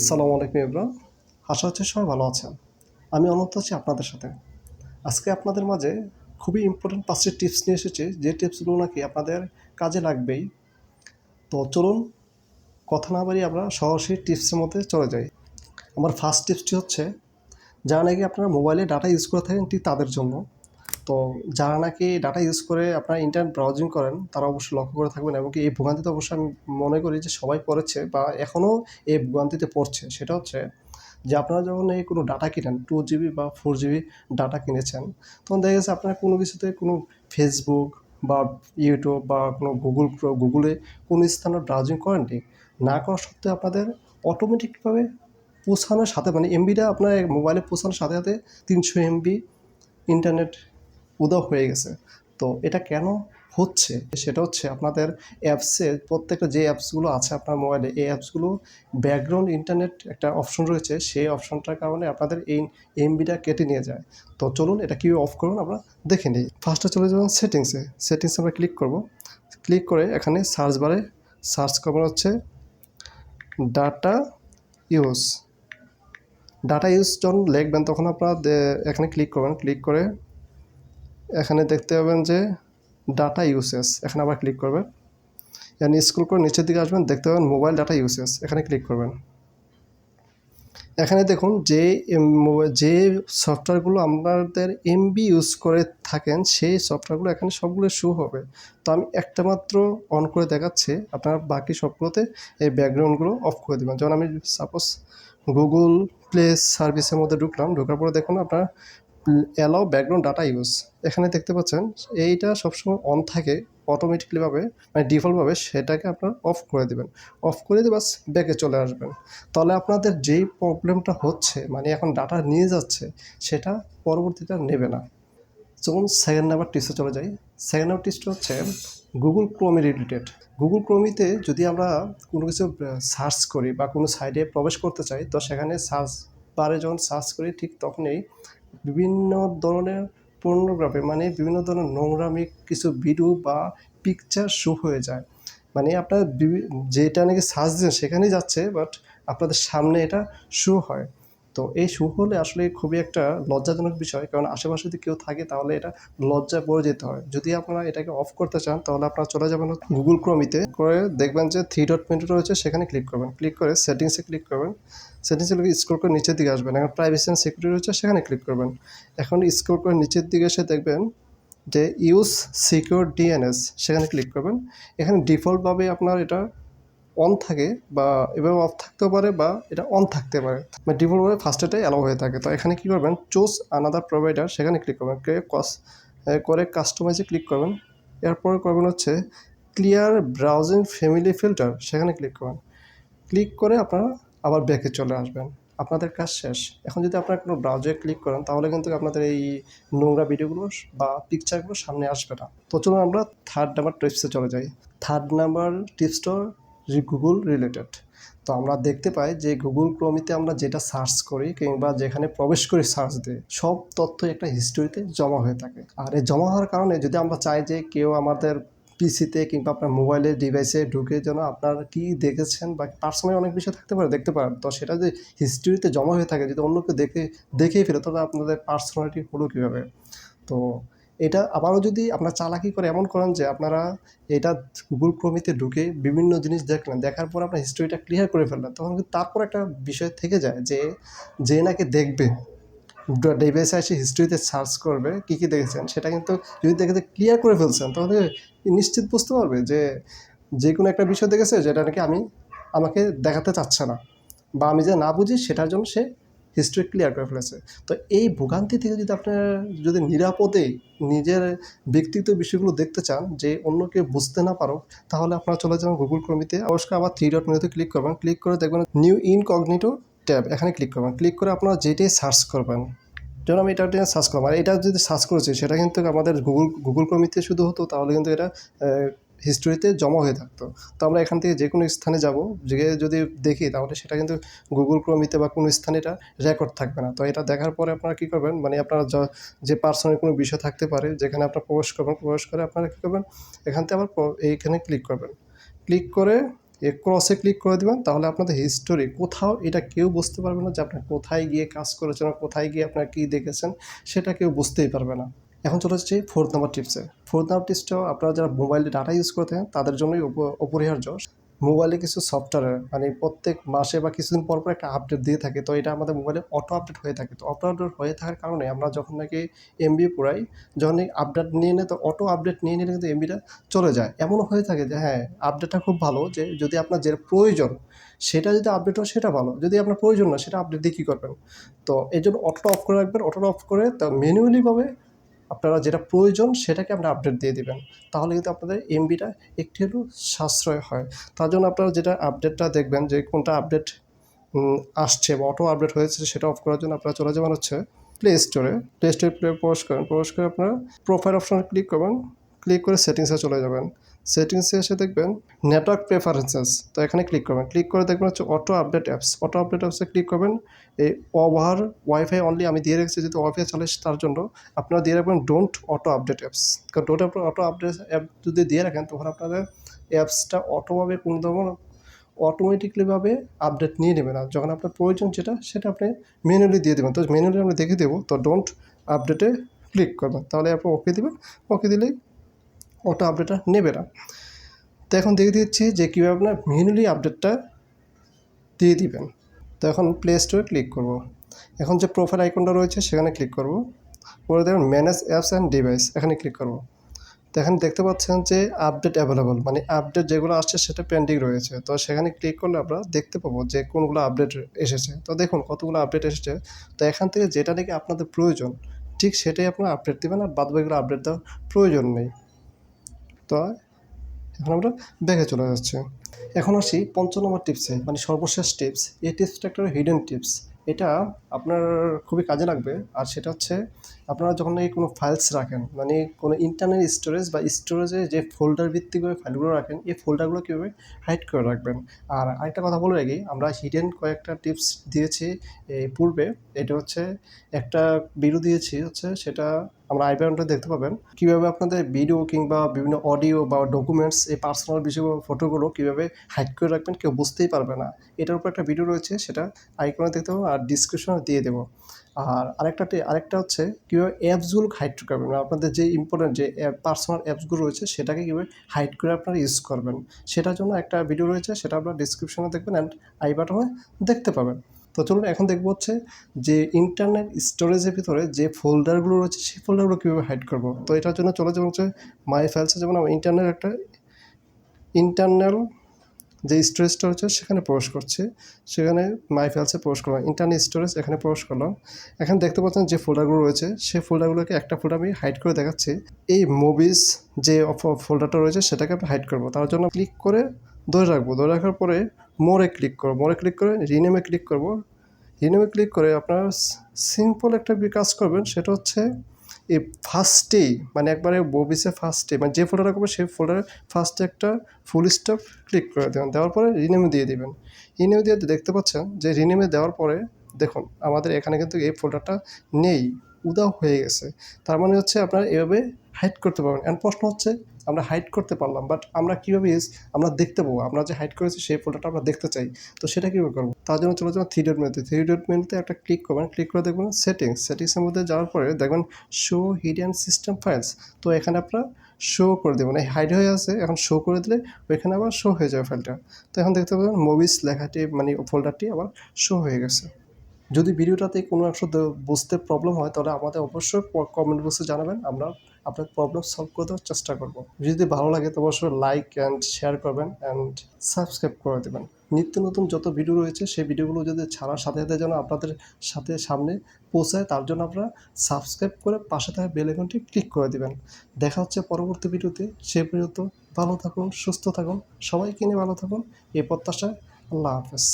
আসসালামু আলাইকুম এভরিওয়ান। আশা হচ্ছে সবাই ভালো আছেন। আমি অনন্ত আছি আপনাদের সাথে। আজকে আপনাদের মাঝে খুবই ইম্পর্টেন্ট ৫টি টিপস নিয়ে এসেছি, যে টিপসগুলো নাকি আপনাদের কাজে লাগবেই। তো চলুন কথা না বাড়িয়ে আমরা সরাসরি টিপসের মধ্যে চলে যাই। আমার ফার্স্ট টিপসটি হচ্ছে, যারা নাকি আপনারা মোবাইলে ডাটা ইউজ করে থাকেন ঠিক তাদের জন্য। তো যারা নাকি ডাটা ইউজ করে আপনারা ইন্টারনেট ব্রাউজিং করেন তারা অবশ্যই লক্ষ্য করে থাকবেন, এবং কি এই ভোগান্তিতে অবশ্যই আমি মনে করি যে সবাই পড়েছে বা এখনও এই ভোগান্তিতে পড়ছে। সেটা হচ্ছে যে আপনারা যখন এই কোনো ডাটা কিনেন 2 GB বা 4 GB ডাটা কিনেছেন, তখন দেখা গেছে আপনারা কোনো কিছুতে কোনো ফেসবুক বা ইউটিউব বা কোনো গুগলে কোনো স্থানে ব্রাউজিং করেননি। না করা সত্ত্বেও আপনাদের অটোমেটিকভাবে পৌঁছানোর সাথে, মানে এমবিটা আপনার মোবাইলে পৌঁছানোর সাথে সাথে 300 MB ইন্টারনেট উধাও হয়ে গেছে। তো এটা কেন হচ্ছে? সেটা হচ্ছে আপনাদের অ্যাপসে প্রত্যেকটা যে অ্যাপসগুলো আছে আপনার মোবাইলে, এই অ্যাপসগুলো ব্যাকগ্রাউন্ড ইন্টারনেট একটা অপশন রয়েছে, সেই অপশনটার কারণে আপনাদের এই এমবিটা কেটে নিয়ে যায়। তো চলুন এটা কীভাবে অফ করুন আমরা দেখে নিই। ফার্স্টে চলে যাবেন সেটিংসে আমরা ক্লিক করব। ক্লিক করে এখানে সার্চ বারে সার্চ করবেন হচ্ছে ডাটা ইউজ। ডাটা ইউজ যখন লিখবেন তখন আপনারা এখানে ক্লিক করবেন। ক্লিক করে এখানে দেখতে পাবেন যে ডাটা ইউসেজ, এখানে আবার ক্লিক করবেন। এখানে স্ক্রল করে নিচের দিকে আসবেন, দেখতে পাবেন মোবাইল ডাটা ইউসেজ, এখানে ক্লিক করবেন। এখানে দেখুন যে সফটওয়্যারগুলো আপনাদের এমবি ইউজ করে থাকেন সেই সফটওয়্যারগুলো এখানে সবগুলো শো হবে। তো আমি একটা মাত্র অন করে দেখাচ্ছি, আপনারা বাকি সবগুলোতে এই ব্যাকগ্রাউন্ডগুলো অফ করে দেবেন। যেমন আমি সাপোজ গুগল প্লে সার্ভিসের মধ্যে ঢুকলাম, ঢোকার পরে দেখুন আপনার অ্যালাউ ব্যাকগ্রাউন্ড ডাটা ইউজ, এখানে দেখতে পাচ্ছেন এইটা সবসময় অন থাকে অটোমেটিকলিভাবে, মানে ডিফল্টভাবে, সেটাকে আপনারা অফ করে দেবেন। অফ করে দিয়ে বাস ব্যাকে চলে আসবেন। তাহলে আপনাদের যেই প্রবলেমটা হচ্ছে, মানে এখন ডাটা নিয়ে যাচ্ছে, সেটা পরবর্তীতে আর নেবে না। যেমন সেকেন্ড নাম্বার টিপসে চলে যাই। সেকেন্ড নাম্বার টিপসটা হচ্ছে গুগল ক্রোমে রিলেটেড। গুগল ক্রোমিতে যদি আমরা কোনো কিছু সার্চ করি বা কোনো সাইটে প্রবেশ করতে চাই, তো সেখানে সার্চ বারে যখন সার্চ করি ঠিক তখনই বিভিন্ন ধরনের পর্নোগ্রাফি, মানে বিভিন্ন ধরনের নোংরামি কিছু ভিডিও বা পিকচার শো হয়ে যায়। মানে আপনার যেটা নাকি সার্চ দিন সেখানেই যাচ্ছে, বাট আপনাদের সামনে এটা শো হয়। তো এই শো হলে আসলে খুবই একটা লজ্জাজনক বিষয়, কারণ আশেপাশে যদি কেউ থাকে তাহলে এটা লজ্জায় পড়ে যেতে হয়। যদি আপনারা এটাকে অফ করতে চান তাহলে আপনারা চলে যাবেন গুগল ক্রোমিতে, করে দেখবেন যে 3 ডট মেনু রয়েছে, সেখানে ক্লিক করবেন। ক্লিক করে সেটিংসে ক্লিক করবেন। সেটিংসে স্ক্রল করে নিচের দিকে আসবেন, এখন প্রাইভেসি অ্যান্ড সিকিউরিটি রয়েছে, সেখানে ক্লিক করবেন। এখন স্ক্রল করে নিচের দিকে এসে দেখবেন যে ইউজ সিকিউর ডিএনএস, সেখানে ক্লিক করবেন। এখানে ডিফল্টভাবে আপনার এটা অন থাকে, বা এভাবে অফ থাকতেও পারে, বা এটা অন থাকতে পারে, মানে ডিফল্টভাবে ফার্স্টেটাই অ্যালাউ হয়ে থাকে। তো এখানে কী করবেন, চুজ আনাদার প্রোভাইডার, সেখানে ক্লিক করবেন। করে কাস্টমাইজে ক্লিক করবেন। এরপরে করবেন হচ্ছে ক্লিয়ার ব্রাউজিং ফ্যামিলি ফিল্টার, সেখানে ক্লিক করবেন। ক্লিক করে আপনারা আবার ব্যাকে চলে আসবেন, আপনাদের কাজ শেষ। এখন যদি আপনারা কোনো ব্রাউজারে ক্লিক করেন তাহলে কিন্তু আপনাদের এই নোংরা ভিডিওগুলো বা পিকচারগুলো সামনে আসবে না। তো চলুন আমরা থার্ড নাম্বার টিপসে চলে যাই। থার্ড নাম্বার টিপসটা গুগল রিলেটেড। তো আমরা দেখতে পাই যে গুগল ক্রোমিতে আমরা যেটা সার্চ করি কিংবা যেখানে প্রবেশ করি সার্চ দিয়ে, সব তথ্য একটা হিস্ট্রিতে জমা হয়ে থাকে। আর এই জমা হওয়ার কারণে যদি আমরা চাই যে কেউ আমাদের পিসিতে কিংবা আপনার মোবাইলের ডিভাইসে ঢুকে যেন আপনার কী দেখেছেন বা পার্সোনালি অনেক বিষয় থাকতে পারে, দেখতে পারেন। তো সেটা যদি হিস্ট্রিতে জমা হয়ে থাকে, যদি অন্য কেউ দেখেই ফেলে, তবে আপনাদের পার্সোনালিটি হলো কীভাবে? তো এটা আবারও যদি আপনার চালাকি করে এমন করেন যে আপনারা এটা গুগল ক্রোমিতে ঢুকে বিভিন্ন জিনিস দেখলেন, দেখার পর আপনার হিস্ট্রিটা ক্লিয়ার করে ফেললেন, তখন কিন্তু তারপর একটা বিষয় থেকে যায় যে নাকি দেখবে ডিভাইসে এসে হিস্ট্রিতে সার্চ করবে কী কী দেখেছেন, সেটা কিন্তু যদি দেখে যে ক্লিয়ার করে ফেলছেন, তাহলে নিশ্চিত বুঝতে পারবে যে কোনো একটা বিষয় দেখেছে যেটা নাকি আমাকে দেখাতে চাচ্ছে না, বা আমি যে না বুঝি সেটার জন্য সে হিস্ট্রি ক্লিয়ার করে ফেলেছে। তো এই ভোগান্তি থেকে যদি আপনারা যদি নিরাপদে নিজের ব্যক্তিগত বিষয়গুলো দেখতে চান, যে অন্য কেউ বুঝতে না পারো, তাহলে আপনারা চলে যাবেন গুগল ক্রোমিতে। অবশ্যই আবার 3 ডট মেনুতে ক্লিক করবেন। ক্লিক করে দেখবেন নিউ ইনকগনিটো ট্যাব, এখানে ক্লিক করবেন। ক্লিক করে আপনারা যেটাই সার্চ করবেন, যেমন আমি এটা সার্চ করলাম, আর এটা যদি সার্চ করেছি সেটা কিন্তু আমাদের গুগল ক্রোমিতে শুধু হতো, তাহলে কিন্তু এটা হিস্ট্রিতে জমা হয়ে থাকতো। তো আমরা এখান থেকে যে কোনো স্থানে যাব, গিয়ে যদি দেখি, তাহলে সেটা কিন্তু গুগল ক্রোমিতে বা কোনো স্থানে এটা রেকর্ড থাকবে না। তো এটা দেখার পরে আপনারা কী করবেন, মানে আপনারা যে পার্সোনাল কোনো বিষয় থাকতে পারে যেখানে আপনারা প্রবেশ করবেন, প্রবেশ করে আপনারা কী করবেন, এখান থেকে আবার এইখানে ক্লিক করবেন। ক্লিক করে ক্রসে ক্লিক করে দেবেন, তাহলে আপনাদের হিস্টোরি কোথাও এটা কেউ বুঝতে পারবে না যে আপনি কোথায় গিয়ে কাজ করেছেন, কোথায় গিয়ে আপনারা কী দেখেছেন, সেটা কেউ বুঝতেই পারবে না। এখন চলে আসছি 4th নাম্বার টিপসে। 4th নাম্বার টিপসটাও আপনারা যারা মোবাইলে ডাটা ইউজ করে থাকেন তাদের জন্যই অপরিহার্য। মোবাইলে কিছু সফটওয়্যার মানে প্রত্যেক মাসে বা কিছুদিন পর পর একটা আপডেট দিয়ে থাকে, তো এটা আমাদের মোবাইলে অটো আপডেট হয়ে থাকে। তো অটো আপডেট হয়ে থাকার কারণে আমরা যখন নাকি এমবি পুরাই, যখন আপডেট নিয়ে নেয়, তো অটো আপডেট নিয়ে নিলে কিন্তু এমবিটা চলে যায়। এমনও হয়ে থাকে যে হ্যাঁ, আপডেটটা খুব ভালো, যে যদি আপনার যেটা প্রয়োজন সেটা যদি আপডেট হয় সেটা ভালো, যদি আপনার প্রয়োজন না সেটা আপডেট দিয়ে কী করবেন। তো এই জন্য অটোটা অফ করে রাখবেন। অটোটা অফ করে তা ম্যানুয়ালিভাবে আপনারা যেটা প্রয়োজন সেটাকে আপনারা আপডেট দিয়ে দিবেন, তাহলে কিন্তু আপনাদের এমবিটা একটু হলেও সাশ্রয় হয়। তার জন্য আপনারা যেটা আপডেটটা দেখবেন যে কোনটা আপডেট আসছে বা অটো আপডেট হয়েছে, সেটা অফ করার জন্য আপনারা চলে যাবেন হচ্ছে প্লে স্টোরে। প্লে স্টোরে প্রবেশ করেন, প্রবেশ করে আপনারা প্রোফাইল অপশনে ক্লিক করবেন, ক্লিক করে সেটিংসে চলে যাবেন। সেটিংসে এসে দেখবেন নেটওয়ার্ক প্রেফারেন্সেস, তো এখানে ক্লিক করবেন। ক্লিক করে দেখবেন হচ্ছে auto update apps. Auto update অ্যাপসে ক্লিক করবেন। এই ওভার ওয়াইফাই অনলি আমি দিয়ে রেখেছি, যদি ওয়াইফাই চলে তার জন্য আপনারা দিয়ে রাখবেন ডোন্ট অটো আপডেট অ্যাপস। কারণ ডোন্ট অটো আপডেট অ্যাপ যদি দিয়ে রাখেন, তখন আপনাদের অ্যাপসটা অটোভাবে কোনো ধরনের অটোমেটিকলিভাবে আপডেট নিয়ে নেবে না। যখন আপনার প্রয়োজন সেটা আপনি ম্যানুয়ালি দিয়ে দেবেন। তো ম্যানুয়ালি আমরা দেখে দেবো, তো ডোন্ট আপডেটে ক্লিক করবেন, তাহলে আপনি ওকে দেবেন। ওকে দিলেই অটো আপডেটটা নেবে না। তো এখন দেখে দিচ্ছি যে কীভাবে আপনার ম্যানুয়ালি আপডেটটা দিয়ে দিবেন। তো এখন প্লে স্টোরে ক্লিক করব। এখন যে প্রোফাইল আইকনটা রয়েছে সেখানে ক্লিক করব, পরে দেখুন ম্যানেজ অ্যাপস অ্যান্ড ডিভাইস, এখানে ক্লিক করব। তো এখানে দেখতে পাচ্ছেন যে আপডেট অ্যাভেলেবল, মানে আপডেট যেগুলো আসছে সেটা পেন্ডিং রয়েছে। তো সেখানে ক্লিক করলে আমরা দেখতে পাবো যে কোনগুলো আপডেট এসেছে। তো দেখুন কতগুলো আপডেট এসেছে। তো এখান থেকে যেটা নাকি আপনাদের প্রয়োজন ঠিক সেটাই আপনারা আপডেট দেবেন, আর বাদবাকিগুলো আপডেট দেওয়ার প্রয়োজন নেই। তো এখন আমরা ব্যাকে চলে যাচ্ছি। এখন আসি 5 নম্বর টিপসে, মানে সর্বশেষ টিপস। এই টিপসটা একটা হিডেন টিপস, এটা আপনার খুবই কাজে লাগবে। আর সেটা হচ্ছে আপনারা যখন এই কোনো ফাইলস রাখেন, মানে কোনো ইন্টারনাল স্টোরেজ বা স্টোরেজে যে ফোল্ডার ভিত্তিক ফাইলগুলো রাখেন, এই ফোল্ডারগুলো কীভাবে হাইড করে রাখবেন। আর আরেকটা কথা বলে রাখি, আমরা হিডেন কয়েকটা টিপস দিয়েছি এই পূর্বে। এটা হচ্ছে একটা ভিডিও দিয়েছি, হচ্ছে সেটা আমরা আই বাটনটা দেখতে পাবেন, কীভাবে আপনাদের ভিডিও কিংবা বিভিন্ন অডিও বা ডকুমেন্টস, এই পার্সোনাল বিষয় বা ফটোগুলো কীভাবে হাইড করে রাখবেন, কেউ বুঝতেই পারবে না। এটার উপর একটা ভিডিও রয়েছে, সেটা আইকনে দেখতে পাবেন আর ডিসক্রিপশনে দিয়ে দেবো। আর আরেকটা হচ্ছে কীভাবে অ্যাপসগুলো হাইড করবেন, মানে আপনাদের যে ইম্পর্টেন্ট যে পার্সোনাল অ্যাপসগুলো রয়েছে সেটাকে কীভাবে হাইড করে আপনারা ইউজ করবেন, সেটার জন্য একটা ভিডিও রয়েছে, সেটা আপনারা ডিসক্রিপশনে দেখবেন অ্যান্ড আই বাটনে দেখতে পাবেন। তো চলুন এখন দেখবো হচ্ছে যে ইন্টারনেট স্টোরেজের ভিতরে যে ফোল্ডারগুলো রয়েছে সেই ফোল্ডারগুলো কীভাবে হাইড করবো। তো এটার জন্য চলে যাবো হচ্ছে মাই ফাইলসে, যেমন আমার ইন্টারনাল যে স্টোরেজটা হচ্ছে সেখানে প্রবেশ করছে, সেখানে মাই ফাইলসে প্রবেশ করলাম, ইন্টারনাল স্টোরেজ এখানে প্রবেশ করলাম। এখানে দেখতে পাচ্ছেন যে ফোল্ডারগুলো রয়েছে সেই ফোল্ডারগুলোকে একটা ফোল্ডার আমি হাইড করে দেখাচ্ছি। এই মুভিজ যে ফোল্ডারটা রয়েছে সেটাকে আমি হাইড করবো, তার জন্য ক্লিক করে ধরে রাখবো। ধরে রাখার পরে মোরে ক্লিক করবো, মোরে ক্লিক করে রিনেমে ক্লিক করবো। রিনেমে ক্লিক করে আপনারা সিম্পল একটা কাজ করবেন, সেটা হচ্ছে এই ফার্স্টেই, মানে একবারে ববিসে ফার্স্টে, মানে যে ফোল্ডারে করবে সেই ফোল্ডারে ফার্স্টে একটা ফুল স্টপ ক্লিক করে দেবেন, দেওয়ার পরে রিনেমে দিয়ে দেবেন। রিনেমে দিয়ে দেখতে পাচ্ছেন যে রিনেমে দেওয়ার পরে দেখুন আমাদের এখানে কিন্তু এই ফোল্ডারটা নেই, উধাও হয়ে গেছে। তার মানে হচ্ছে আপনারা এভাবে হাইড করতে পারবেন। অ্যান্ড প্রশ্ন হচ্ছে আমরা হাইড করতে পারলাম, বাট আমরা কীভাবে আমরা দেখতে পাবো, আমরা যে হাইড করেছি সেই ফোল্ডারটা আমরা দেখতে চাই, তো সেটা কীভাবে করবো। তার জন্য চলে যাবেন 3 ডট মেনুতে। 3 ডট মেনুতে একটা ক্লিক করবেন, ক্লিক করে দেখবেন সেটিংসের মধ্যে যাওয়ার পরে দেখবেন শো হিডেন সিস্টেম ফাইলস। তো এখানে আপনারা শো করে দেবেন, এই হাইড হয়ে আছে, এখন শো করে দিলে ওইখানে আবার শো হয়ে যাবে ফাইলটা। তো এখন দেখতে পাবেন মুভিস লেখাটি, মানে ফোল্ডারটি আবার শো হয়ে গেছে। যদি ভিডিওটাতে কোনো অংশ বুঝতে প্রবলেম হয়, তাহলে আমাদের অবশ্যই কমেন্ট বক্সে জানাবেন, আমরা আপনার প্রবলেম সলভ করে দেওয়ার চেষ্টা করব। যদি ভালো লাগে তো অবশ্যই লাইক অ্যান্ড শেয়ার করবেন অ্যান্ড সাবস্ক্রাইব করে দেবেন। নিত্য নতুন যত ভিডিও রয়েছে সেই ভিডিওগুলো যদি ছাড়ার সাথে সাথে যেন আপনাদের সামনে পৌঁছায়, তার জন্য আপনারা সাবস্ক্রাইব করে পাশে থাকা বেল আইকনটি ক্লিক করে দেবেন। দেখা হচ্ছে পরবর্তী ভিডিওতে। সে পর্যন্ত ভালো থাকুন, সুস্থ থাকুন, সবাইকে নিয়ে ভালো থাকুন এই প্রত্যাশায়। আল্লাহ হাফেজ।